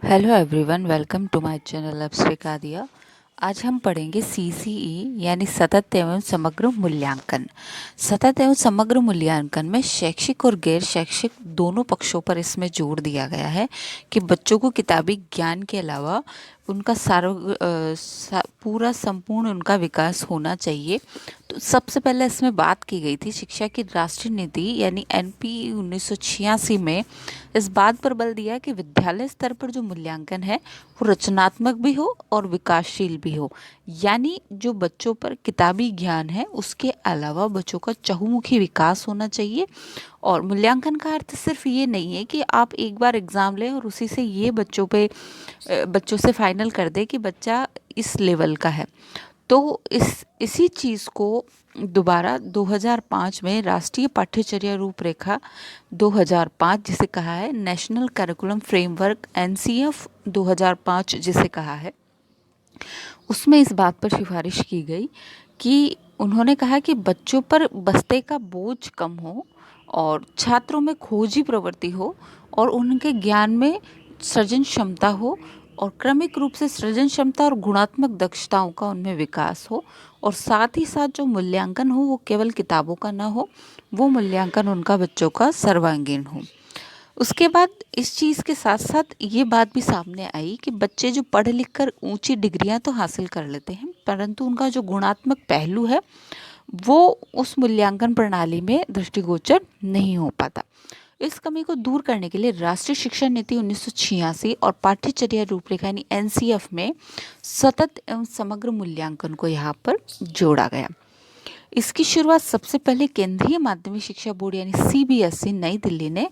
Hello everyone, welcome to my channel अप्सरिका दिया। आज हम पढ़ेंगे सीसीई यानी सतत एवं समग्र मूल्यांकन। सतत एवं समग्र मूल्यांकन में शैक्षिक और गैर शैक्षिक दोनों पक्षों पर इसमें जोर दिया गया है कि बच्चों को किताबी ज्ञान के अलावा उनका पूरा संपूर्ण उनका विकास होना चाहिए। तो सबसे पहले इसमें बात की गई थी शिक्षा की राष्ट्रीय नीति यानी एनपी 1986 में इस बात पर बल दिया कि विद्यालय स्तर पर जो मूल्यांकन है वो रचनात्मक भी हो और विकासशील भी हो। यानी जो बच्चों पर किताबी ज्ञान है उसके अलावा बच्चों का चहुमुखी विकास होना चाहिए। और मूल्यांकन का अर्थ सिर्फ ये नहीं है कि आप एक बार एग्ज़ाम लें और उसी से ये बच्चों से फाइनल कर दें कि बच्चा इस लेवल का है। तो इसी चीज़ को दोबारा 2005 में राष्ट्रीय पाठ्यचर्या रूपरेखा 2005 जिसे कहा है नेशनल करिकुलम फ्रेमवर्क एनसीएफ 2005 जिसे कहा है, उसमें इस बात पर सिफारिश की गई कि उन्होंने कहा कि बच्चों पर बस्ते का बोझ कम हो और छात्रों में खोजी प्रवृत्ति हो और उनके ज्ञान में सृजन क्षमता हो और क्रमिक रूप से सृजन क्षमता और गुणात्मक दक्षताओं का उनमें विकास हो। और साथ ही साथ जो मूल्यांकन हो वो केवल किताबों का ना हो, वो मूल्यांकन उनका बच्चों का सर्वांगीण हो। उसके बाद इस चीज़ के साथ साथ ये बात भी सामने आई कि बच्चे जो पढ़ लिख कर ऊंची डिग्रियां तो हासिल कर लेते हैं परंतु उनका जो गुणात्मक पहलू है वो उस मूल्यांकन प्रणाली में दृष्टिगोचर नहीं हो पाता। इस कमी को दूर करने के लिए राष्ट्रीय शिक्षा नीति 1986 और पाठ्यचर्या रूपरेखा यानी एनसीएफ में सतत एवं समग्र मूल्यांकन को यहाँ पर जोड़ा गया। इसकी शुरुआत सबसे पहले केंद्रीय माध्यमिक शिक्षा बोर्ड यानी सीबीएसई नई दिल्ली ने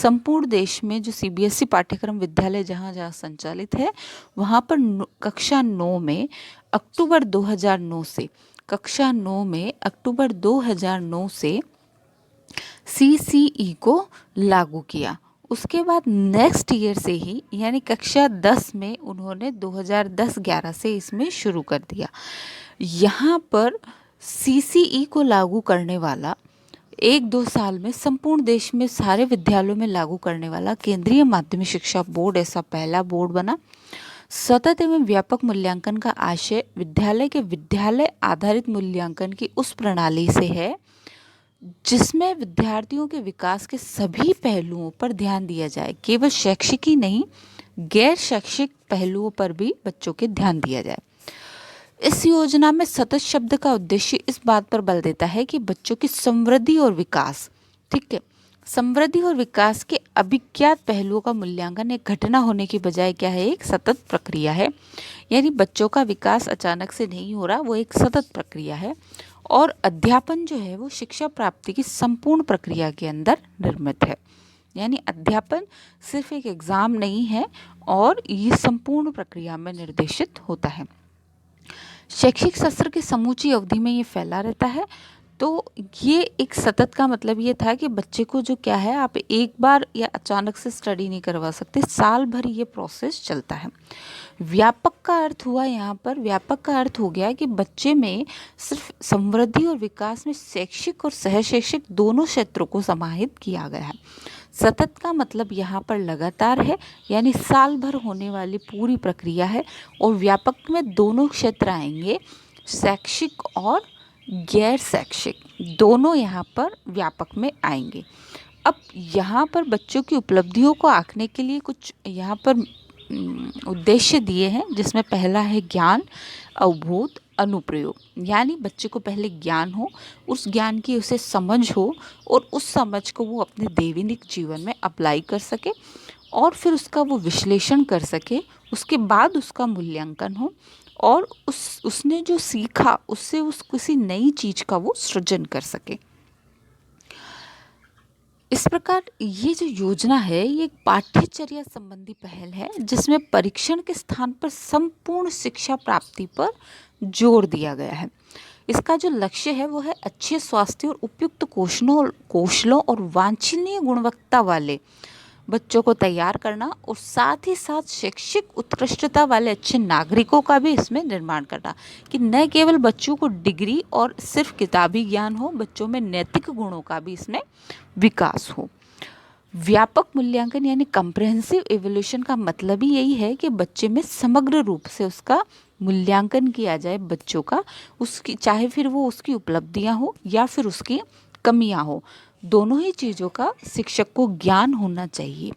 संपूर्ण देश में जो सीबीएसई पाठ्यक्रम विद्यालय जहाँ जहाँ संचालित है वहाँ पर कक्षा 9 में अक्टूबर 2009 से सीसीई को लागू किया। उसके बाद नेक्स्ट ईयर से ही यानी कक्षा 10 में उन्होंने 2010-11 से इसमें शुरू कर दिया। यहाँ पर सीसीई को लागू करने वाला 1-2 साल में संपूर्ण देश में सारे विद्यालयों में लागू करने वाला केंद्रीय माध्यमिक शिक्षा बोर्ड ऐसा पहला बोर्ड बना। सतत एवं व्यापक मूल्यांकन का आशय विद्यालय के विद्यालय आधारित मूल्यांकन की उस प्रणाली से है जिसमें विद्यार्थियों के विकास के सभी पहलुओं पर ध्यान दिया जाए, केवल शैक्षिक ही नहीं गैर शैक्षिक पहलुओं पर भी बच्चों के ध्यान दिया जाए। इस योजना में सतत शब्द का उद्देश्य इस बात पर बल देता है कि बच्चों की समृद्धि और विकास, ठीक है, समृद्धि और विकास के अभिज्ञात पहलुओं का मूल्यांकन एक घटना होने की बजाय क्या है, एक सतत प्रक्रिया है। यानी बच्चों का विकास अचानक से नहीं हो रहा, वो एक सतत प्रक्रिया है। और अध्यापन जो है वो शिक्षा प्राप्ति की संपूर्ण प्रक्रिया के अंदर निर्मित है। यानी अध्यापन सिर्फ एक एग्जाम नहीं है और ये संपूर्ण प्रक्रिया में निर्देशित होता है। शैक्षिक सत्र की समूची अवधि में ये फैला रहता है। तो ये एक सतत का मतलब ये था कि बच्चे को जो क्या है आप एक बार या अचानक से स्टडी नहीं करवा सकते, साल भर ये प्रोसेस चलता है। व्यापक का अर्थ हुआ यहाँ पर, व्यापक का अर्थ हो गया कि बच्चे में सिर्फ समृद्धि और विकास में शैक्षिक और सहशैक्षिक दोनों क्षेत्रों को समाहित किया गया है। सतत का मतलब यहाँ पर लगातार है, यानी साल भर होने वाली पूरी प्रक्रिया है। और व्यापक में दोनों क्षेत्र आएंगे, शैक्षिक और गैर शैक्षिक दोनों यहाँ पर व्यापक में आएंगे। अब यहाँ पर बच्चों की उपलब्धियों को आंकने के लिए कुछ यहाँ पर उद्देश्य दिए हैं, जिसमें पहला है ज्ञान, अवबोध, अनुप्रयोग। यानी बच्चे को पहले ज्ञान हो, उस ज्ञान की उसे समझ हो और उस समझ को वो अपने दैनिक जीवन में अप्लाई कर सके और फिर उसका वो विश्लेषण कर सके। उसके बाद उसका मूल्यांकन हो और उसने जो सीखा उससे उस किसी नई चीज़ का वो सृजन कर सके। इस प्रकार ये जो योजना है ये एक पाठ्यचर्या संबंधी पहल है जिसमें परीक्षण के स्थान पर संपूर्ण शिक्षा प्राप्ति पर जोर दिया गया है। इसका जो लक्ष्य है वो है अच्छे स्वास्थ्य और उपयुक्त कौशलों और वांछनीय गुणवत्ता वाले बच्चों को तैयार करना और साथ ही साथ शैक्षिक उत्कृष्टता वाले अच्छे नागरिकों का भी इसमें निर्माण करना, कि न केवल बच्चों को डिग्री और सिर्फ किताबी ज्ञान हो, बच्चों में नैतिक गुणों का भी इसमें विकास हो। व्यापक मूल्यांकन यानी कम्प्रहेंसिव इवोल्यूशन का मतलब ही यही है कि बच्चे में समग्र रूप से उसका मूल्यांकन किया जाए बच्चों का, उसकी चाहे फिर वो उसकी उपलब्धियां हो या फिर उसकी कमियां हो, दोनों ही चीज़ों का शिक्षक को ज्ञान होना चाहिए।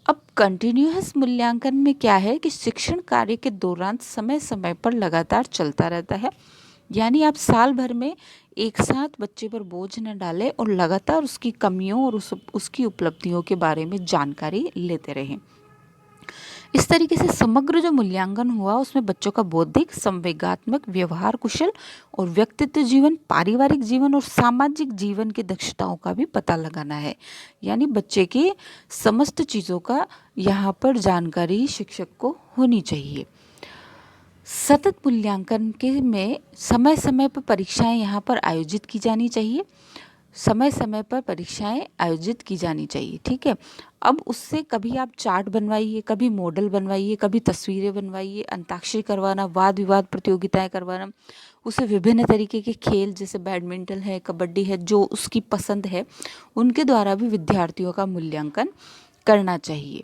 अब कंटिन्यूअस मूल्यांकन में क्या है कि शिक्षण कार्य के दौरान समय समय पर लगातार चलता रहता है, यानी आप साल भर में एक साथ बच्चे पर बोझ न डालें और लगातार उसकी कमियों और उसकी उपलब्धियों के बारे में जानकारी लेते रहें। इस तरीके से समग्र जो मूल्यांकन हुआ उसमें बच्चों का बौद्धिक, संवेगात्मक, व्यवहार कुशल और व्यक्तित्व जीवन, पारिवारिक जीवन और सामाजिक जीवन की दक्षताओं का भी पता लगाना है। यानी बच्चे की समस्त चीज़ों का यहाँ पर जानकारी शिक्षक को होनी चाहिए। सतत मूल्यांकन के में समय समय पर परीक्षाएं यहाँ पर आयोजित की जानी चाहिए, समय समय पर परीक्षाएं आयोजित की जानी चाहिए, ठीक है। अब उससे कभी आप चार्ट बनवाइए, कभी मॉडल बनवाइए, कभी तस्वीरें बनवाइए, अंताक्षरी करवाना, वाद विवाद प्रतियोगिताएं करवाना, उसे विभिन्न तरीके के खेल जैसे बैडमिंटन है, कबड्डी है, जो उसकी पसंद है उनके द्वारा भी विद्यार्थियों का मूल्यांकन करना चाहिए।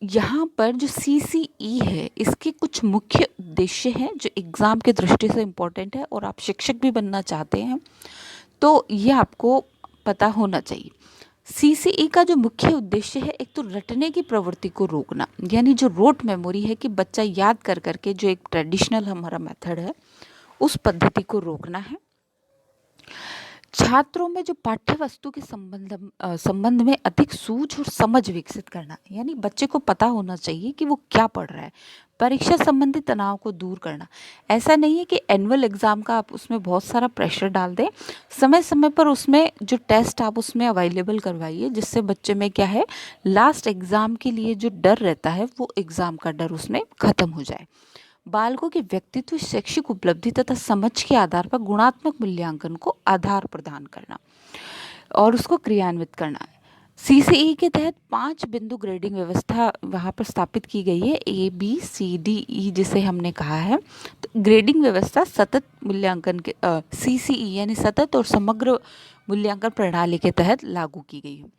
यहाँ पर जो CCE है इसके कुछ मुख्य उद्देश्य हैं जो एग्ज़ाम के दृष्टि से इम्पोर्टेंट है, और आप शिक्षक भी बनना चाहते हैं तो ये आपको पता होना चाहिए। CCE का जो मुख्य उद्देश्य है, एक तो रटने की प्रवृत्ति को रोकना, यानी जो रोट मेमोरी है कि बच्चा याद कर करके, जो एक ट्रेडिशनल हमारा मेथड है उस पद्धति को रोकना है। छात्रों में जो पाठ्य वस्तु के संबंध में अधिक सूझ और समझ विकसित करना, यानी बच्चे को पता होना चाहिए कि वो क्या पढ़ रहा है। परीक्षा संबंधी तनाव को दूर करना, ऐसा नहीं है कि एनुअल एग्ज़ाम का आप उसमें बहुत सारा प्रेशर डाल दें, समय समय पर उसमें जो टेस्ट आप उसमें अवेलेबल करवाइए, जिससे बच्चे में क्या है, लास्ट एग्ज़ाम के लिए जो डर रहता है वो एग्ज़ाम का डर उसमें ख़त्म हो जाए। बालकों के व्यक्तित्व, शैक्षिक उपलब्धि तथा समझ के आधार पर गुणात्मक मूल्यांकन को आधार प्रदान करना और उसको क्रियान्वित करना है। CCE के तहत 5 बिंदु ग्रेडिंग व्यवस्था वहाँ पर स्थापित की गई है, ABCDE जिसे हमने कहा है। तो ग्रेडिंग व्यवस्था सतत मूल्यांकन के CCE यानी सतत और समग्र मूल्यांकन प्रणाली के तहत लागू की गई है।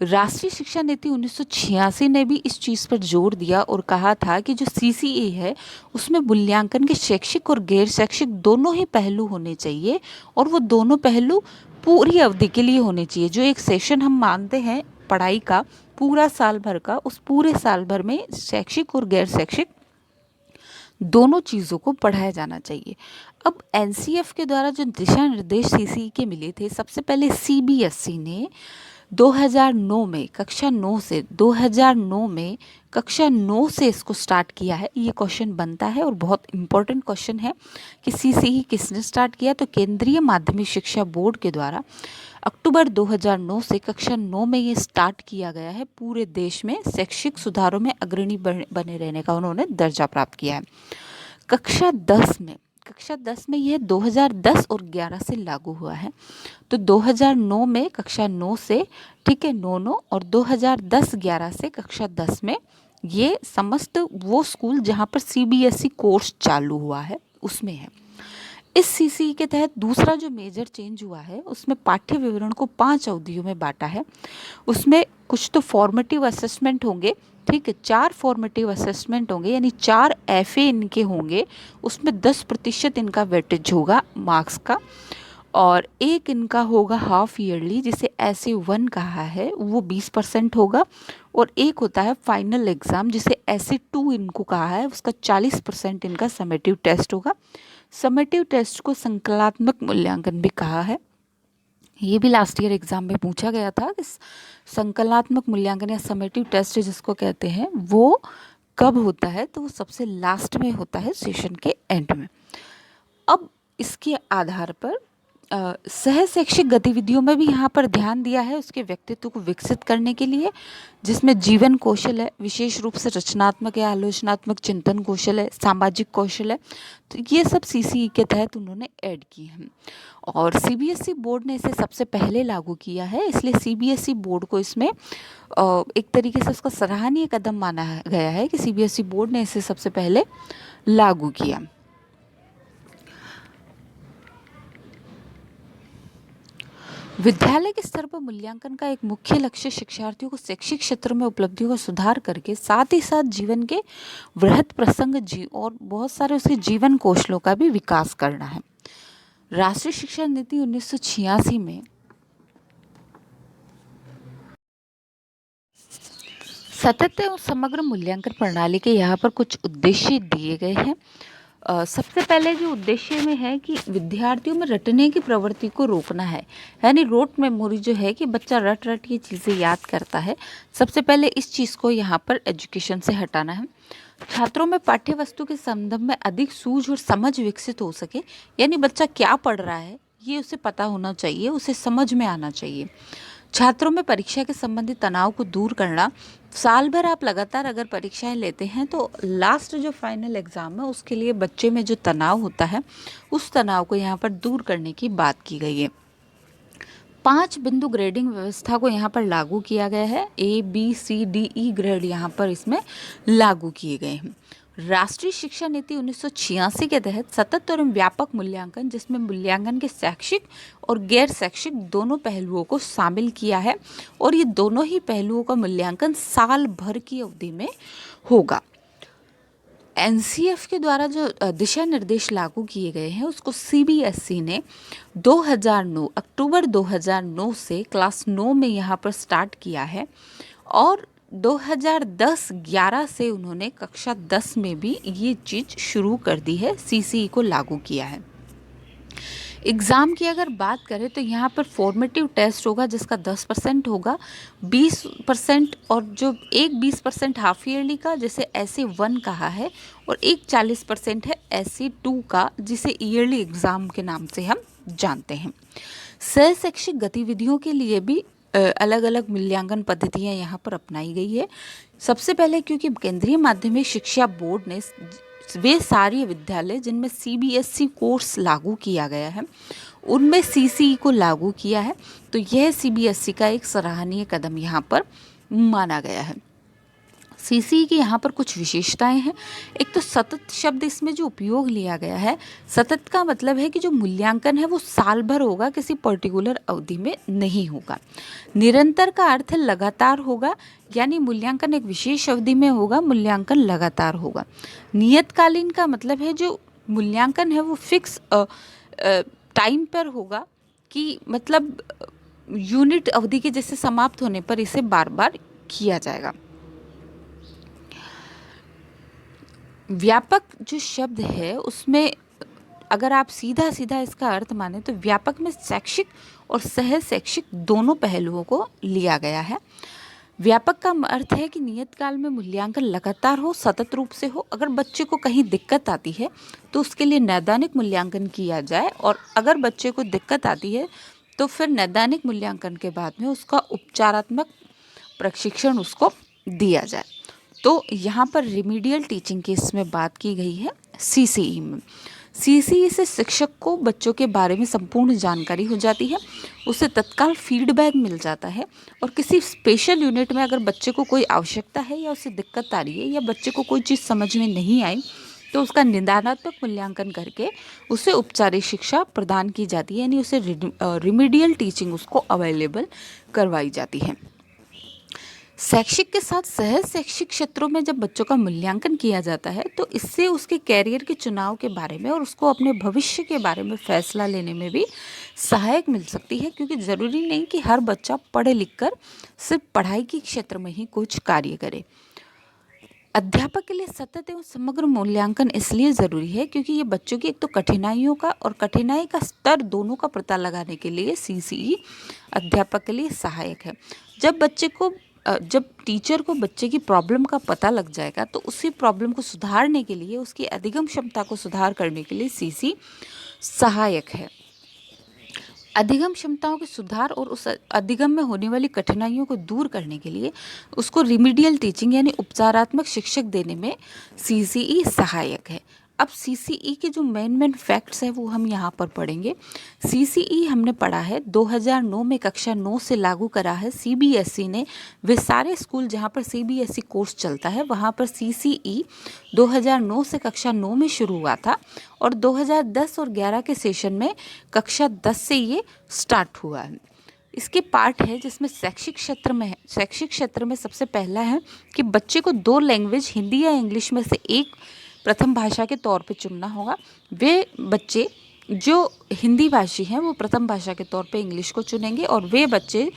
राष्ट्रीय शिक्षा नीति 1986 ने भी इस चीज़ पर जोर दिया और कहा था कि जो CCE है उसमें मूल्यांकन के शैक्षिक और गैर शैक्षिक दोनों ही पहलू होने चाहिए, और वो दोनों पहलू पूरी अवधि के लिए होने चाहिए। जो एक सेशन हम मानते हैं पढ़ाई का पूरा साल भर का, उस पूरे साल भर में शैक्षिक और गैर शैक्षिक दोनों चीज़ों को पढ़ाया जाना चाहिए। अब NCF के द्वारा जो दिशा निर्देश CCE के मिले थे, सबसे पहले CBSE ने 2009 में कक्षा 9 से 2009 में कक्षा 9 से इसको स्टार्ट किया है। ये क्वेश्चन बनता है और बहुत इम्पोर्टेंट क्वेश्चन है कि CCE किसने स्टार्ट किया, तो केंद्रीय माध्यमिक शिक्षा बोर्ड के द्वारा अक्टूबर 2009 से कक्षा 9 में ये स्टार्ट किया गया है। पूरे देश में शैक्षिक सुधारों में अग्रणी बने रहने का उन्होंने दर्जा प्राप्त किया है। कक्षा 10 में यह 2010 और 11 से लागू हुआ है। तो 2009 में कक्षा 9 से, ठीक है, 9 और 2010-11 से कक्षा 10 में ये समस्त वो स्कूल जहाँ पर CBSE कोर्स चालू हुआ है उसमें है। इस CCE के तहत दूसरा जो मेजर चेंज हुआ है उसमें पाठ्य विवरण को 5 अवधियों में बांटा है। उसमें कुछ तो फॉर्मेटिव असेसमेंट होंगे, ठीक है, 4 फॉर्मेटिव असेसमेंट होंगे, यानी 4 FA इनके होंगे, उसमें 10% इनका वेटेज होगा मार्क्स का, और एक इनका होगा हाफ ईयरली जिसे SA1 कहा है, वो 20% होगा, और एक होता है फाइनल एग्ज़ाम जिसे SA2 इनको कहा है, उसका 40% इनका समेटिव टेस्ट होगा। समेटिव टेस्ट को संकलात्मक मूल्यांकन भी कहा है। ये भी लास्ट ईयर एग्ज़ाम में पूछा गया था कि संकलनात्मक मूल्यांकन या समेटिव टेस्ट जिसको कहते हैं वो कब होता है, तो वो सबसे लास्ट में होता है सेशन के एंड में। अब इसके आधार पर सह शैक्षिक गतिविधियों में भी यहाँ पर ध्यान दिया है उसके व्यक्तित्व को विकसित करने के लिए, जिसमें जीवन कौशल है, विशेष रूप से रचनात्मक या आलोचनात्मक चिंतन कौशल है, सामाजिक कौशल है, तो ये सब CCE के तहत उन्होंने ऐड किए हैं। और CBSE बोर्ड ने इसे सबसे पहले लागू किया है, इसलिए CBSE बोर्ड को इसमें एक तरीके से उसका सराहनीय कदम माना गया है कि CBSE बोर्ड ने इसे सबसे पहले लागू किया। विद्यालय के स्तर पर मूल्यांकन का एक मुख्य लक्ष्य शिक्षार्थियों को शैक्षिक क्षेत्र में उपलब्धियों का सुधार करके साथ ही साथ जीवन के वृहद प्रसंग और बहुत सारे उसके जीवन कौशलों का भी विकास करना है। राष्ट्रीय शिक्षा नीति 1986 में सतत एवं समग्र मूल्यांकन प्रणाली के यहाँ पर कुछ उद्देश्य दिए गए हैं। सबसे पहले जो उद्देश्य में है कि विद्यार्थियों में रटने की प्रवृत्ति को रोकना है, यानी रोट मेमोरी जो है कि बच्चा रट रट ये चीज़ें याद करता है। सबसे पहले इस चीज़ को यहाँ पर एजुकेशन से हटाना है। छात्रों में पाठ्य वस्तु के संदर्भ में अधिक सूझ और समझ विकसित हो सके, यानी बच्चा क्या पढ़ रहा है ये उसे पता होना चाहिए, उसे समझ में आना चाहिए। छात्रों में परीक्षा के संबंधित तनाव को दूर करना। साल भर आप लगातार अगर परीक्षाएं लेते हैं तो लास्ट जो फाइनल एग्ज़ाम है उसके लिए बच्चे में जो तनाव होता है उस तनाव को यहाँ पर दूर करने की बात की गई है। 5 बिंदु ग्रेडिंग व्यवस्था को यहाँ पर लागू किया गया है। ABCDE ग्रेड यहाँ पर इसमें लागू किए गए हैं। राष्ट्रीय शिक्षा नीति 1986 के तहत सतत और व्यापक मूल्यांकन, जिसमें मूल्यांकन के शैक्षिक और गैर शैक्षिक दोनों पहलुओं को शामिल किया है और ये दोनों ही पहलुओं का मूल्यांकन साल भर की अवधि में होगा। NCF के द्वारा जो दिशा निर्देश लागू किए गए हैं उसको CBSE ने 2009 अक्टूबर 2009 से क्लास 9 में यहाँ पर स्टार्ट किया है और 2010-11 से उन्होंने कक्षा 10 में भी ये चीज़ शुरू कर दी है, CCE को लागू किया है। एग्ज़ाम की अगर बात करें तो यहाँ पर फॉर्मेटिव टेस्ट होगा जिसका 10% होगा, 20% और जो एक 20% हाफ ईयरली का जिसे SE1 कहा है और एक 40% है SE2 का जिसे ईयरली एग्ज़ाम के नाम से हम जानते हैं। सह शैक्षिक गतिविधियों के लिए भी अलग अलग मूल्यांकन पद्धतियाँ यहाँ पर अपनाई गई है। सबसे पहले क्योंकि केंद्रीय माध्यमिक शिक्षा बोर्ड ने वे सारे विद्यालय जिनमें CBSE कोर्स लागू किया गया है उनमें CCE को लागू किया है, तो यह CBSE का एक सराहनीय कदम यहाँ पर माना गया है। CCE की यहाँ पर कुछ विशेषताएं हैं। एक तो सतत शब्द इसमें जो उपयोग लिया गया है, सतत का मतलब है कि जो मूल्यांकन है वो साल भर होगा, किसी पर्टिकुलर अवधि में नहीं होगा। निरंतर का अर्थ है लगातार होगा, यानी मूल्यांकन एक विशेष अवधि में होगा, मूल्यांकन लगातार होगा। नियतकालीन का मतलब है जो मूल्यांकन है वो फिक्स टाइम पर होगा, कि मतलब यूनिट अवधि के जैसे समाप्त होने पर इसे बार बार किया जाएगा। व्यापक जो शब्द है उसमें अगर आप सीधा सीधा इसका अर्थ माने तो व्यापक में शैक्षिक और सह शैक्षिक दोनों पहलुओं को लिया गया है। व्यापक का अर्थ है कि नियत काल में मूल्यांकन लगातार हो, सतत रूप से हो। अगर बच्चे को कहीं दिक्कत आती है तो उसके लिए नैदानिक मूल्यांकन किया जाए और अगर बच्चे को दिक्कत आती है तो फिर नैदानिक मूल्यांकन के बाद में उसका उपचारात्मक प्रशिक्षण उसको दिया जाए। तो यहाँ पर रिमीडियल टीचिंग की इसमें बात की गई है CCE में। CCE से शिक्षक को बच्चों के बारे में संपूर्ण जानकारी हो जाती है, उसे तत्काल फीडबैक मिल जाता है और किसी स्पेशल यूनिट में अगर बच्चे को कोई आवश्यकता है या उसे दिक्कत आ रही है या बच्चे को कोई चीज़ समझ में नहीं आई तो उसका निदानात्मक मूल्यांकन करके उसे उपचारिक शिक्षा प्रदान की जाती है, यानी उसे रिमीडियल टीचिंग उसको अवेलेबल करवाई जाती है। शैक्षिक के साथ सह शैक्षिक क्षेत्रों में जब बच्चों का मूल्यांकन किया जाता है तो इससे उसके कैरियर के चुनाव के बारे में और उसको अपने भविष्य के बारे में फैसला लेने में भी सहायक मिल सकती है, क्योंकि ज़रूरी नहीं कि हर बच्चा पढ़े लिख कर सिर्फ पढ़ाई के क्षेत्र में ही कुछ कार्य करे। अध्यापक के लिए सतत एवं समग्र मूल्यांकन इसलिए ज़रूरी है क्योंकि ये बच्चों की एक तो कठिनाइयों का और कठिनाई का स्तर दोनों का पता लगाने के लिए CCE अध्यापक के लिए सहायक है। जब टीचर को बच्चे की प्रॉब्लम का पता लग जाएगा तो उसी प्रॉब्लम को सुधारने के लिए, उसकी अधिगम क्षमता को सुधार करने के लिए CCE सहायक है। अधिगम क्षमताओं के सुधार और उस अधिगम में होने वाली कठिनाइयों को दूर करने के लिए उसको रिमीडियल टीचिंग यानी उपचारात्मक शिक्षक देने में CCE सहायक है। अब CCE के जो मेन फैक्ट्स हैं वो हम यहाँ पर पढ़ेंगे। CCE हमने पढ़ा है 2009 में कक्षा 9 से लागू करा है CBSE ने। वे सारे स्कूल जहाँ पर CBSE कोर्स चलता है वहाँ पर CCE 2009 से कक्षा 9 में शुरू हुआ था और 2010 और 11 के सेशन में कक्षा 10 से ये स्टार्ट हुआ है। इसके पार्ट है जिसमें शैक्षिक क्षेत्र में है। शैक्षिक क्षेत्र में सबसे पहला है कि बच्चे को 2 लैंग्वेज हिंदी या इंग्लिश में से एक प्रथम भाषा के तौर पे चुनना होगा। वे बच्चे जो हिंदी भाषी हैं वो प्रथम भाषा के तौर पे इंग्लिश को चुनेंगे, और वे बच्चे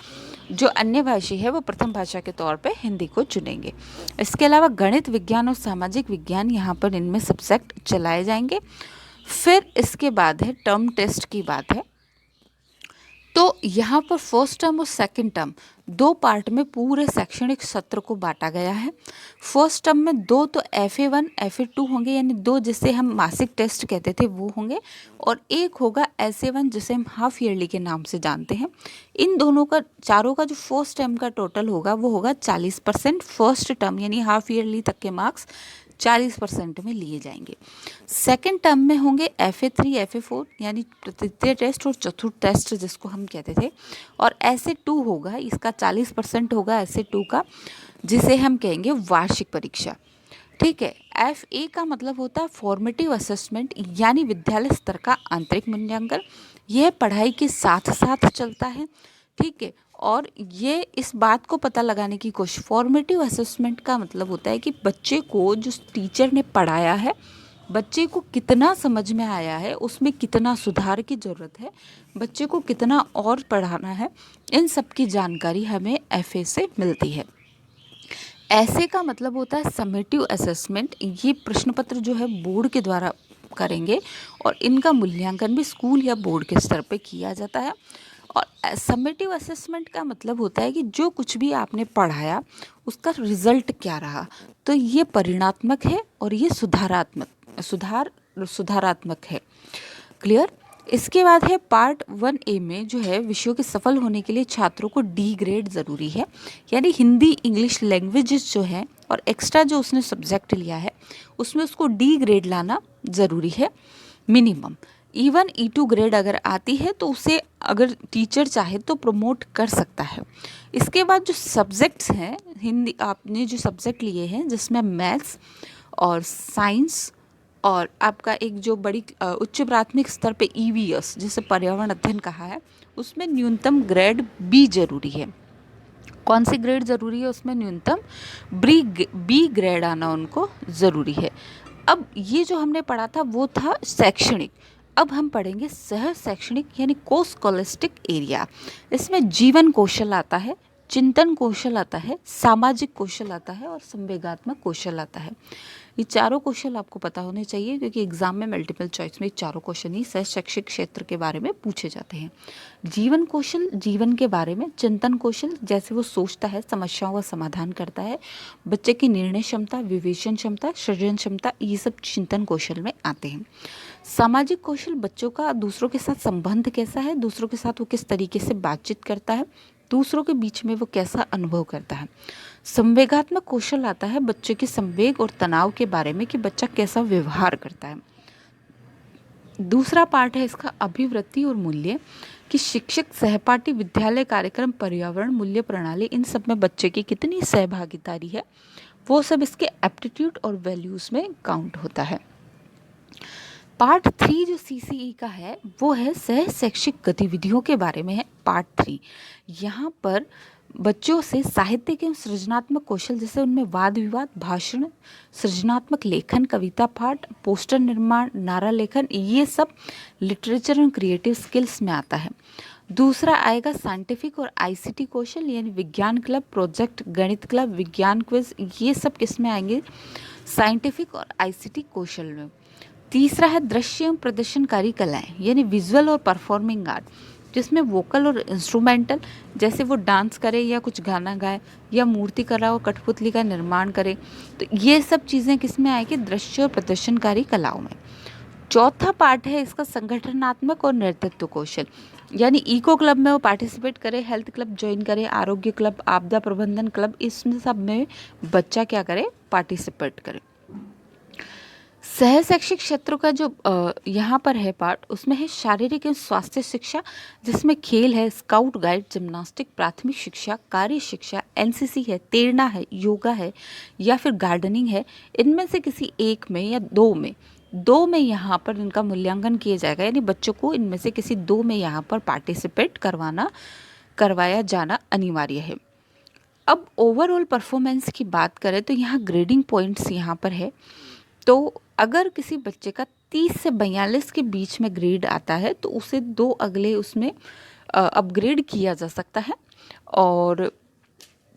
जो अन्य भाषी है वो प्रथम भाषा के तौर पे हिंदी को चुनेंगे। इसके अलावा गणित, विज्ञान और सामाजिक विज्ञान यहाँ पर इनमें सब्जेक्ट चलाए जाएंगे। फिर इसके बाद है टर्म टेस्ट की बात है। तो यहाँ पर फर्स्ट टर्म और सेकंड टर्म 2 पार्ट में पूरे शैक्षणिक सत्र को बांटा गया है। फर्स्ट टर्म में 2 तो FA1 FA2 होंगे, यानी 2 जिसे हम मासिक टेस्ट कहते थे वो होंगे, और एक होगा SA1 जिसे हम हाफ ईयरली के नाम से जानते हैं। इन दोनों का चारों का जो फर्स्ट टर्म का टोटल होगा वो होगा 40%। फर्स्ट टर्म यानी हाफ ईयरली तक के मार्क्स 40% में लिए जाएंगे। सेकेंड टर्म में होंगे FA3 FA4 यानी तृतीय टेस्ट और चतुर्थ टेस्ट जिसको हम कहते थे, और SA2 होगा, इसका 40% होगा SA2 का, जिसे हम कहेंगे वार्षिक परीक्षा। ठीक है। FA का मतलब होता है फॉर्मेटिव असेसमेंट यानी विद्यालय स्तर का आंतरिक मूल्यांकन। यह पढ़ाई के साथ साथ चलता है। ठीक है। और ये इस बात को पता लगाने की कोशिश, फॉर्मेटिव असेसमेंट का मतलब होता है कि बच्चे को जो टीचर ने पढ़ाया है, बच्चे को कितना समझ में आया है, उसमें कितना सुधार की ज़रूरत है, बच्चे को कितना और पढ़ाना है, इन सब की जानकारी हमें FA से मिलती है। ऐसे का मतलब होता है समेटिव असेसमेंट। ये प्रश्न पत्र जो है बोर्ड के द्वारा करेंगे, और इनका मूल्यांकन भी स्कूल या बोर्ड के स्तर पे किया जाता है। और समेटिव असेसमेंट का मतलब होता है कि जो कुछ भी आपने पढ़ाया उसका रिजल्ट क्या रहा, तो ये परिणात्मक है और ये सुधारात्मक है। क्लियर। इसके बाद है पार्ट 1A में जो है विषयों के सफल होने के लिए छात्रों को D ग्रेड ज़रूरी है, यानी हिंदी इंग्लिश लैंग्वेजेस जो है और एक्स्ट्रा जो उसने सब्जेक्ट लिया है उसमें उसको D ग्रेड लाना ज़रूरी है मिनिमम। E1 E2 ग्रेड अगर आती है तो उसे अगर टीचर चाहे तो प्रमोट कर सकता है। इसके बाद जो सब्जेक्ट्स हैं, हिंदी आपने जो सब्जेक्ट लिए हैं जिसमें मैथ्स और साइंस और आपका एक जो बड़ी उच्च प्राथमिक स्तर पे EVS जिसे पर्यावरण अध्ययन कहा है, उसमें न्यूनतम ग्रेड B जरूरी है। कौन सी ग्रेड ज़रूरी है उसमें? न्यूनतम B ग्रेड आना उनको ज़रूरी है। अब ये जो हमने पढ़ा था वो था शैक्षणिक। अब हम पढ़ेंगे सह शैक्षणिक यानी को स्कॉलस्टिक एरिया। इसमें जीवन कौशल आता है, चिंतन कौशल आता है, सामाजिक कौशल आता है और संवेगात्मक कौशल आता है। ये चारों कौशल आपको पता होने चाहिए क्योंकि एग्जाम में मल्टीपल चॉइस में चारों क्वेश्चन ही सह शैक्षिक क्षेत्र के बारे में पूछे जाते हैं। जीवन कौशल जीवन के बारे में, चिंतन कौशल जैसे वो सोचता है, समस्याओं का समाधान करता है, बच्चे की निर्णय क्षमता, विवेचन क्षमता, सृजन क्षमता, ये सब चिंतन कौशल में आते हैं। सामाजिक कौशल बच्चों का दूसरों के साथ संबंध कैसा है, दूसरों के साथ वो किस तरीके से बातचीत करता है, दूसरों के बीच में वो कैसा अनुभव करता है। संवेगात्मक कौशल आता है बच्चे के संवेग और तनाव के बारे में कि बच्चा कैसा व्यवहार करता है। दूसरा पार्ट है इसका अभिवृत्ति और मूल्य, कि शिक्षक, सहपाठी, विद्यालय कार्यक्रम, पर्यावरण, मूल्य प्रणाली, इन सब में बच्चे की कितनी सहभागितारी है, वो सब इसके एप्टीट्यूड और वैल्यूज़ में काउंट होता है। पार्ट 3 जो CCE का है वो है सह शैक्षिक गतिविधियों के बारे में है। पार्ट 3 यहाँ पर बच्चों से साहित्यिक एवं सृजनात्मक कौशल जैसे उनमें वाद विवाद, भाषण, सृजनात्मक लेखन, कविता पाठ, पोस्टर निर्माण, नारा लेखन, ये सब लिटरेचर एंड क्रिएटिव स्किल्स में आता है। दूसरा आएगा साइंटिफिक और ICT कौशल यानी विज्ञान क्लब, प्रोजेक्ट, गणित क्लब, विज्ञान क्विज, ये सब किस में आएंगे? साइंटिफिक और ICT कौशल में। तीसरा है दृश्य एवं प्रदर्शनकारी कलाएं यानी विजुअल और परफॉर्मिंग आर्ट, जिसमें वोकल और इंस्ट्रूमेंटल जैसे वो डांस करे या कुछ गाना गाए या मूर्ति कला और कठपुतली का निर्माण करे, तो ये सब चीज़ें किस में आएगी? दृश्य और प्रदर्शनकारी कलाओं में। चौथा पार्ट है इसका संगठनात्मक और नेतृत्व कौशल, यानी इको क्लब में वो पार्टिसिपेट करे, हेल्थ क्लब ज्वाइन करे, आरोग्य क्लब, आपदा प्रबंधन क्लब, इसमें सब में बच्चा क्या करे? पार्टिसिपेट करे। सह शैक्षिक क्षेत्रों का जो यहाँ पर है पार्ट, उसमें है शारीरिक एवं स्वास्थ्य शिक्षा जिसमें खेल है, स्काउट गाइड, जिम्नास्टिक, प्राथमिक शिक्षा, कार्य शिक्षा, NCC है, तैरना है, योगा है या फिर गार्डनिंग है। इनमें से किसी एक में या दो में यहाँ पर इनका मूल्यांकन किया जाएगा, यानी बच्चों को इनमें से किसी 2 में यहाँ पर पार्टिसिपेट करवाना करवाया जाना अनिवार्य है। अब ओवरऑल परफॉर्मेंस की बात करें तो यहाँ ग्रेडिंग पॉइंट्स यहाँ पर है। तो अगर किसी बच्चे का 30 से 42 के बीच में ग्रेड आता है तो उसे 2 अगले उसमें अपग्रेड किया जा सकता है। और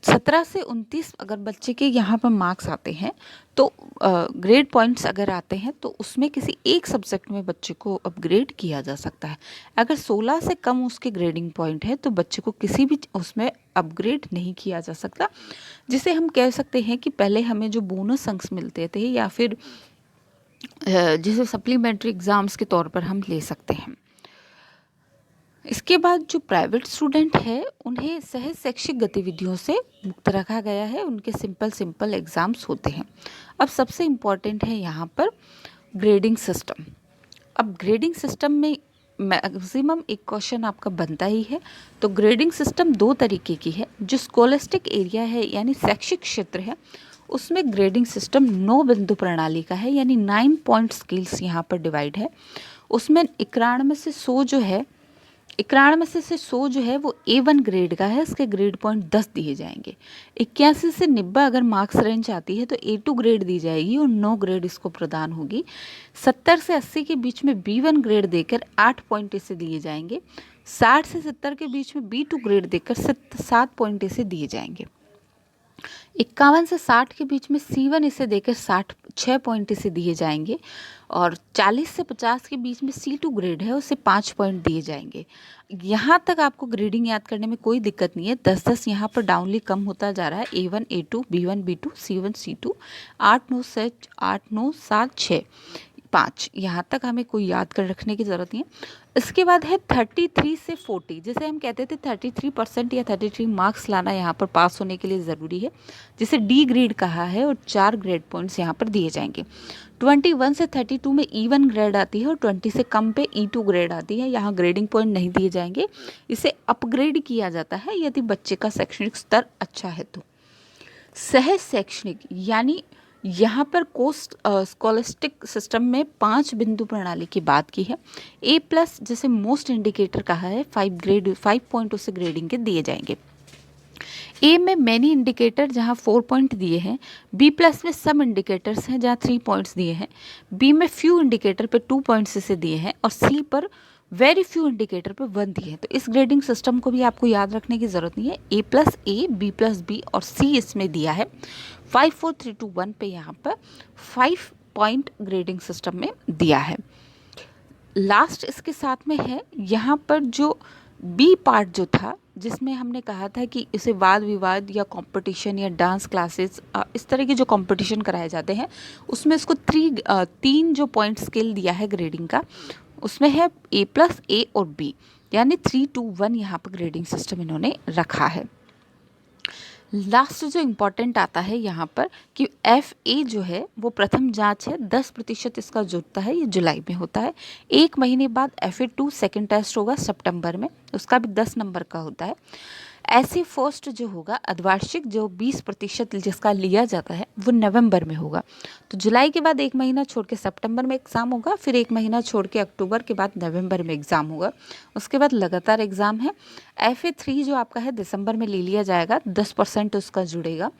17 से 29 अगर बच्चे के यहाँ पर मार्क्स आते हैं तो ग्रेड पॉइंट्स अगर आते हैं तो उसमें किसी एक सब्जेक्ट में बच्चे को अपग्रेड किया जा सकता है। अगर 16 से कम उसके ग्रेडिंग पॉइंट है तो बच्चे को किसी भी उसमें अपग्रेड नहीं किया जा सकता, जिसे हम कह सकते हैं कि पहले हमें जो बोनस अंक मिलते थे या फिर जिसे सप्लीमेंट्री एग्ज़ाम्स के तौर पर हम ले सकते हैं। इसके बाद जो प्राइवेट स्टूडेंट है उन्हें सहज शैक्षिक गतिविधियों से मुक्त रखा गया है, उनके सिंपल एग्ज़ाम्स होते हैं। अब सबसे इम्पॉर्टेंट है यहाँ पर ग्रेडिंग सिस्टम। अब ग्रेडिंग सिस्टम में मैक्सिमम एक क्वेश्चन आपका बनता ही है। तो ग्रेडिंग सिस्टम 2 तरीके की है। जो स्कॉलस्टिक एरिया है यानी शैक्षिक क्षेत्र है उसमें ग्रेडिंग सिस्टम 9 बिंदु प्रणाली का है, यानी 9 पॉइंट स्केल्स यहाँ पर डिवाइड है। उसमें 91 से 100 जो है वो A1 ग्रेड का है, इसके ग्रेड पॉइंट 10 दिए जाएंगे। 81 से 90 अगर मार्क्स रेंज आती है तो A2 ग्रेड दी जाएगी और 9 ग्रेड इसको प्रदान होगी। 70 से 80 के बीच में B1 ग्रेड देकर 8 पॉइंट इसे दिए जाएंगे। 60 से 70 के बीच में B2 ग्रेड देकर 7 पॉइंट इसे दिए जाएंगे। 51 से 60 के बीच में C1 इसे देकर 6 पॉइंट इसे दिए जाएंगे। और 40 से 50 के बीच में C2 ग्रेड है उसे 5 पॉइंट दिए जाएंगे। यहाँ तक आपको ग्रेडिंग याद करने में कोई दिक्कत नहीं है। 10-10 यहाँ पर डाउनली कम होता जा रहा है। A1 A2 B1 B2 C1 C2 8 9 7 6 5, यहाँ तक हमें कोई याद कर रखने की ज़रूरत नहीं है। इसके बाद है 33 से 40, जिसे हम कहते थे 33% या 33 मार्क्स लाना यहाँ पर पास होने के लिए ज़रूरी है, जिसे डी ग्रेड कहा है और 4 ग्रेड पॉइंट्स यहाँ पर दिए जाएंगे। 21 से 32 में E1 ग्रेड आती है और 20 से कम पे E2 ग्रेड आती है। यहाँ ग्रेडिंग पॉइंट नहीं दिए जाएंगे, इसे अपग्रेड किया जाता है यदि बच्चे का शैक्षणिक स्तर अच्छा है तो। सहज शैक्षणिक यानी यहाँ पर कोस्ट स्कॉलस्टिक सिस्टम में 5 बिंदु प्रणाली की बात की है। A+ जैसे मोस्ट इंडिकेटर कहा है 5 पॉइंट उसे ग्रेडिंग के दिए जाएंगे। A में मैनी इंडिकेटर जहाँ 4 पॉइंट दिए हैं। B+ में सम इंडिकेटर्स हैं जहाँ 3 पॉइंट्स दिए हैं। B में फ्यू इंडिकेटर पे 2 पॉइंट्स इसे दिए हैं और C पर वेरी फ्यू इंडिकेटर पे 1 दिए हैं। तो इस ग्रेडिंग सिस्टम को भी आपको याद रखने की ज़रूरत नहीं है। A+A B+B और C इसमें दिया है। 5 4 3 2 1 पे यहाँ पर 5 पॉइंट ग्रेडिंग सिस्टम में दिया है। लास्ट इसके साथ में है यहाँ पर जो बी पार्ट जो था, जिसमें हमने कहा था कि इसे वाद विवाद या कंपटीशन या डांस क्लासेस इस तरह के जो कंपटीशन कराए जाते हैं उसमें इसको 3 जो पॉइंट स्केल दिया है ग्रेडिंग का, उसमें है A+A और B, यानी 3 2 1 यहाँ पर ग्रेडिंग सिस्टम इन्होंने रखा है। लास्ट जो इम्पॉर्टेंट आता है यहाँ पर कि FA जो है वो प्रथम जांच है, 10% इसका जो होता है ये जुलाई में होता है। 1 महीने बाद FA2 सेकेंड टेस्ट होगा सितंबर में, उसका भी 10 नंबर का होता है। ऐसे फर्स्ट जो होगा अर्धवार्षिक जो 20% जिसका लिया जाता है वो नवंबर में होगा। तो जुलाई के बाद 1 महीना छोड़ के सितंबर में एग्ज़ाम होगा, फिर 1 महीना छोड़ के अक्टूबर के बाद नवंबर में एग्ज़ाम होगा। उसके बाद लगातार एग्ज़ाम है। FA3 जो आपका है दिसंबर में ले लिया जाएगा, 10% उसका जुड़ेगा।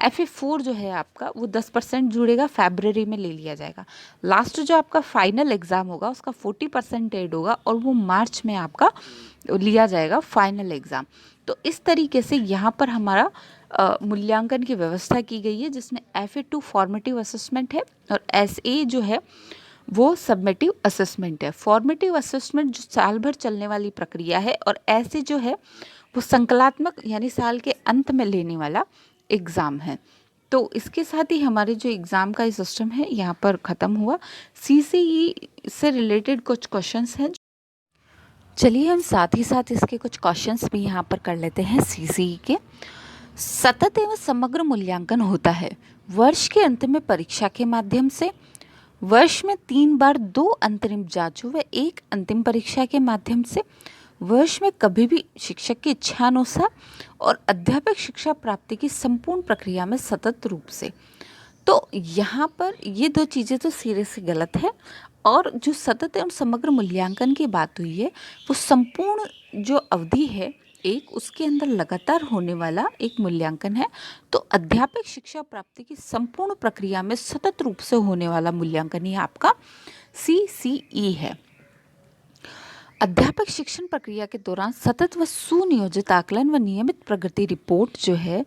FA4 जो है आपका वो 10% जुड़ेगा, फरवरी में ले लिया जाएगा। लास्ट जो आपका फाइनल एग्ज़ाम होगा उसका 40% ऐड होगा और वो मार्च में आपका लिया जाएगा फाइनल एग्ज़ाम। तो इस तरीके से यहाँ पर हमारा मूल्यांकन की व्यवस्था की गई है, जिसमें FA2 फॉर्मेटिव असेसमेंट है और SA जो है वो सबमेटिव असेसमेंट है। फॉर्मेटिव असेसमेंट जो साल भर चलने वाली प्रक्रिया है और SA जो है वो संकलात्मक यानी साल के अंत में लेने वाला एग्ज़ाम है। तो इसके साथ ही हमारे जो एग्ज़ाम का सिस्टम है यहाँ पर ख़त्म हुआ। CCE से रिलेटेड कुछ क्वेश्चंस हैं, चलिए हम साथ ही साथ इसके कुछ क्वेश्चंस भी यहाँ पर कर लेते हैं। CCE के सतत एवं समग्र मूल्यांकन होता है वर्ष के अंत में परीक्षा के माध्यम से, वर्ष में 3 बार 2 अंतरिम जांचों व 1 अंतिम परीक्षा के माध्यम से, वर्ष में कभी भी शिक्षक की इच्छानुसार और अध्यापक शिक्षा प्राप्ति की संपूर्ण प्रक्रिया में सतत रूप से। तो यहाँ पर ये 2 चीज़ें तो सिरे से गलत है। और जो सतत एवं समग्र मूल्यांकन की बात हुई है वो संपूर्ण जो अवधि है एक उसके अंदर लगातार होने वाला एक मूल्यांकन है। तो अध्यापक शिक्षा प्राप्ति की संपूर्ण प्रक्रिया में सतत रूप से होने वाला मूल्यांकन ही आपका CCE है। अध्यापक शिक्षण प्रक्रिया के दौरान सतत व सुनियोजित आकलन व नियमित प्रगति रिपोर्ट जो है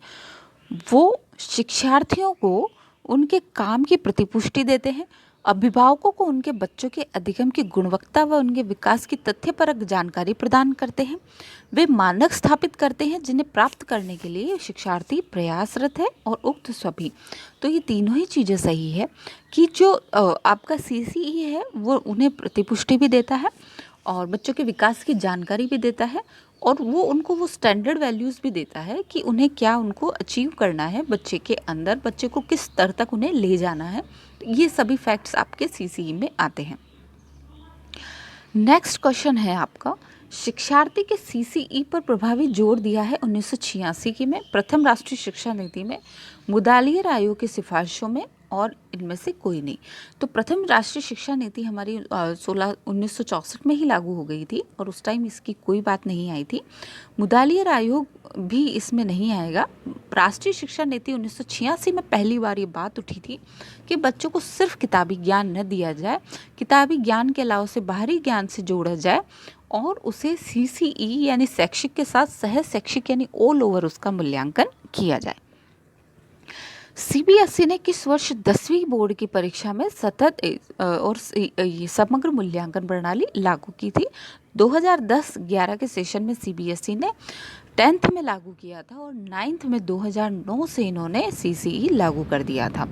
वो शिक्षार्थियों को उनके काम की प्रतिपुष्टि देते हैं, अभिभावकों को उनके बच्चों के अधिगम की गुणवत्ता व उनके विकास की तथ्यपरक जानकारी प्रदान करते हैं। वे मानक स्थापित करते हैं जिन्हें प्राप्त करने के लिए शिक्षार्थी प्रयासरत है और उक्त सभी। तो ये तीनों ही चीज़ें सही है कि जो आपका CCE है वो उन्हें प्रतिपुष्टि भी देता है और बच्चों के विकास की जानकारी भी देता है और वो उनको वो स्टैंडर्ड वैल्यूज़ भी देता है कि उन्हें क्या उनको अचीव करना है बच्चे के अंदर, बच्चे को किस स्तर तक उन्हें ले जाना है। ये सभी फैक्ट्स आपके CCE में आते हैं। नेक्स्ट क्वेश्चन है आपका, शिक्षार्थी के CCE पर प्रभावी जोर दिया है 1986 की में प्रथम राष्ट्रीय शिक्षा नीति में, मुदालियर आयोग की सिफारिशों में और इनमें से कोई नहीं। तो प्रथम राष्ट्रीय शिक्षा नीति हमारी 1964 में ही लागू हो गई थी और उस टाइम इसकी कोई बात नहीं आई थी। मुदालियर आयोग भी इसमें नहीं आएगा। राष्ट्रीय शिक्षा नीति 1986 में पहली बार ये बात उठी थी कि बच्चों को सिर्फ किताबी ज्ञान न दिया जाए, किताबी ज्ञान के अलावा से बाहरी ज्ञान से जोड़ा जाए और उसे CCE यानी शैक्षिक के साथ सह शैक्षिक यानी ऑल ओवर उसका मूल्यांकन किया जाए। CBSE ने किस वर्ष 10वीं बोर्ड की परीक्षा में सतत और समग्र मूल्यांकन प्रणाली लागू की थी? 2010-11 के सेशन में CBSE ने 10th में लागू किया था और 9th में 2009 से इन्होंने CCE लागू कर दिया था।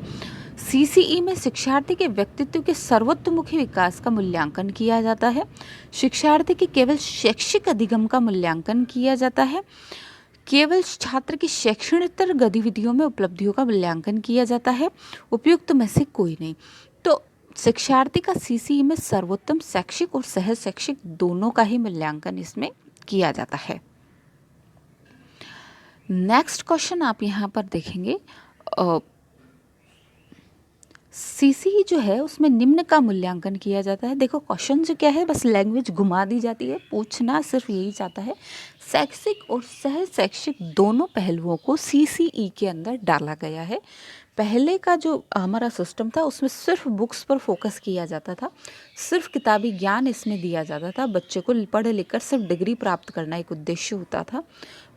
CCE में शिक्षार्थी के व्यक्तित्व के सर्वतोमुखी विकास का मूल्यांकन किया जाता है। शिक्षार्थी के केवल शैक्षिक अधिगम का मूल्यांकन किया जाता है। केवल छात्र की शैक्षणिक गतिविधियों में उपलब्धियों का मूल्यांकन किया जाता है, उपयुक्त में से कोई नहीं। तो शिक्षार्थी का CCE में सर्वोत्तम शैक्षिक और सह शैक्षिक दोनों का ही मूल्यांकन इसमें किया जाता है। नेक्स्ट क्वेश्चन आप यहाँ पर देखेंगे, CCE जो है उसमें निम्न का मूल्यांकन किया जाता है। देखो क्वेश्चन जो क्या है, बस लैंग्वेज घुमा दी जाती है, पूछना सिर्फ यही चाहता है शैक्षिक और सह शैक्षिक दोनों पहलुओं को CCE के अंदर डाला गया है। पहले का जो हमारा सिस्टम था उसमें सिर्फ बुक्स पर फोकस किया जाता था, सिर्फ किताबी ज्ञान इसमें दिया जाता था, बच्चे को पढ़ लिख कर सिर्फ डिग्री प्राप्त करना एक उद्देश्य होता था।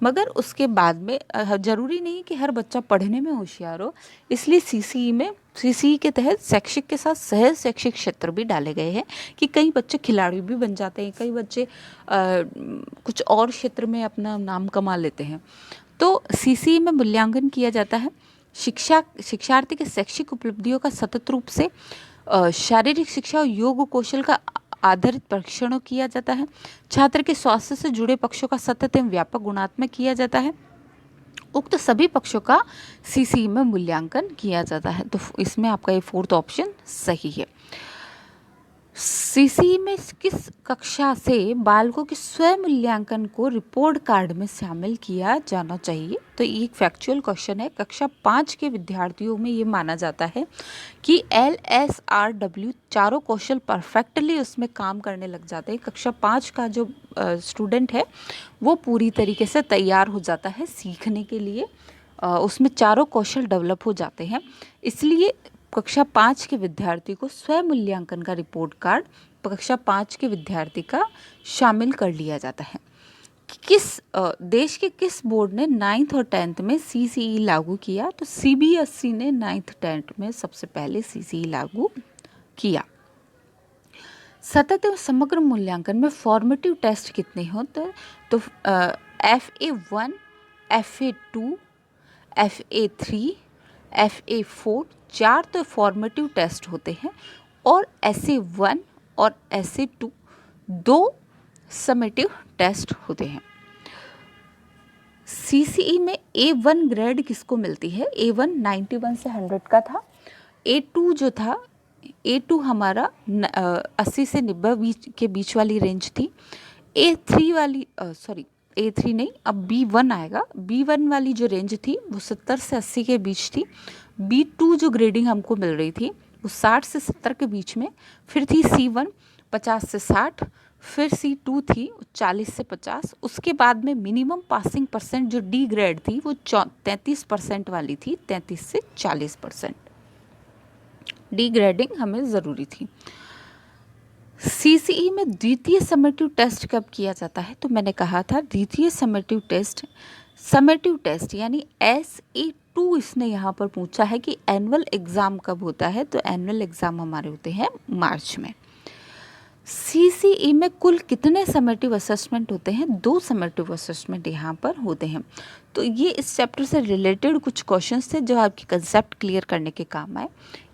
मगर उसके बाद में ज़रूरी नहीं कि हर बच्चा पढ़ने में होशियार हो, इसलिए CCE के तहत शैक्षिक के साथ सह शैक्षिक क्षेत्र भी डाले गए हैं कि कई बच्चे खिलाड़ी भी बन जाते हैं, कई बच्चे कुछ और क्षेत्र में अपना नाम कमा लेते हैं। तो CCE में मूल्यांकन किया जाता है शिक्षार्थी के शैक्षिक उपलब्धियों का सतत रूप से, शारीरिक शिक्षा और योग कौशल का आधारित परीक्षणों किया जाता है, छात्र के स्वास्थ्य से जुड़े पक्षों का सतत एवं व्यापक गुणात्मक किया जाता है। उक्त सभी पक्षों का CCE में मूल्यांकन किया जाता है। तो इसमें आपका ये 4th ऑप्शन सही है। CCE में किस कक्षा से बालकों के स्वयं मूल्यांकन को रिपोर्ट कार्ड में शामिल किया जाना चाहिए? तो ये एक फैक्चुअल क्वेश्चन है। कक्षा 5 के विद्यार्थियों में ये माना जाता है कि LSRW चारों कौशल परफेक्टली उसमें काम करने लग जाते हैं। कक्षा 5 का जो स्टूडेंट है वो पूरी तरीके से तैयार हो जाता है सीखने के लिए, उसमें चारों कौशल डेवलप हो जाते हैं। इसलिए कक्षा 5 के विद्यार्थी को स्वयं मूल्यांकन का रिपोर्ट कार्ड कक्षा 5 के विद्यार्थी का शामिल कर लिया जाता है। किस देश के किस बोर्ड ने 9th और 10th में CCE लागू किया? तो CBSE ने 9th 10th में सबसे पहले CCE लागू किया। सतत एवं समग्र मूल्यांकन में फॉर्मेटिव टेस्ट कितने होते हैं? तो FA1, FA2, FA3, FA4 4 तो फॉर्मेटिव टेस्ट होते हैं और SA1 और SA2 2 समेटिव टेस्ट होते हैं। CCE में A1 ग्रेड किसको मिलती है? A1 91 से 100 का था। A2 जो था, A2 हमारा 80 से 90 के बीच वाली रेंज थी। A3 वाली A3 नहीं, अब B1 आएगा। B1 वाली जो रेंज थी वो 70 से 80 के बीच थी। B2 जो ग्रेडिंग हमको मिल रही थी वो 60 से 70 के बीच में। फिर थी C1 50 से 60, फिर C2 थी 40 से 50, उसके बाद में मिनिमम पासिंग परसेंट जो डी ग्रेड थी वो 33% वाली थी, 33 से 40%। डी ग्रेडिंग हमें ज़रूरी थी। CCE में द्वितीय समेटिव टेस्ट कब किया जाता है? तो मैंने कहा था द्वितीय समेटिव टेस्ट यानी SA2 इसने यहाँ पर पूछा है कि एनुअल एग्ज़ाम कब होता है, तो एनुअल एग्ज़ाम हमारे होते हैं मार्च में। CCE में कुल कितने समेटिव असेसमेंट होते हैं? 2 समेटिव असेसमेंट यहाँ पर होते हैं। तो ये इस चैप्टर से रिलेटेड कुछ क्वेश्चंस थे जो आपके कंसेप्ट क्लियर करने के काम आए।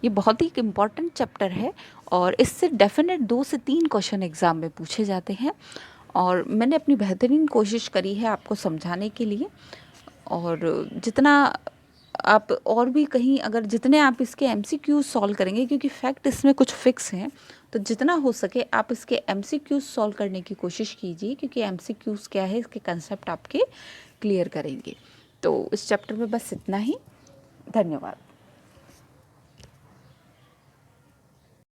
ये बहुत ही इम्पॉर्टेंट चैप्टर है और इससे डेफिनेट 2 से 3 क्वेश्चन एग्ज़ाम में पूछे जाते हैं और मैंने अपनी बेहतरीन कोशिश करी है आपको समझाने के लिए। और जितना आप और भी कहीं अगर जितने आप इसके MCQs सॉल्व करेंगे, क्योंकि फैक्ट इसमें कुछ फिक्स हैं, तो जितना हो सके आप इसके MCQs सॉल्व करने की कोशिश कीजिए, क्योंकि MCQs क्या है, इसके कंसेप्ट आपके क्लियर करेंगे। तो इस चैप्टर में बस इतना ही। धन्यवाद।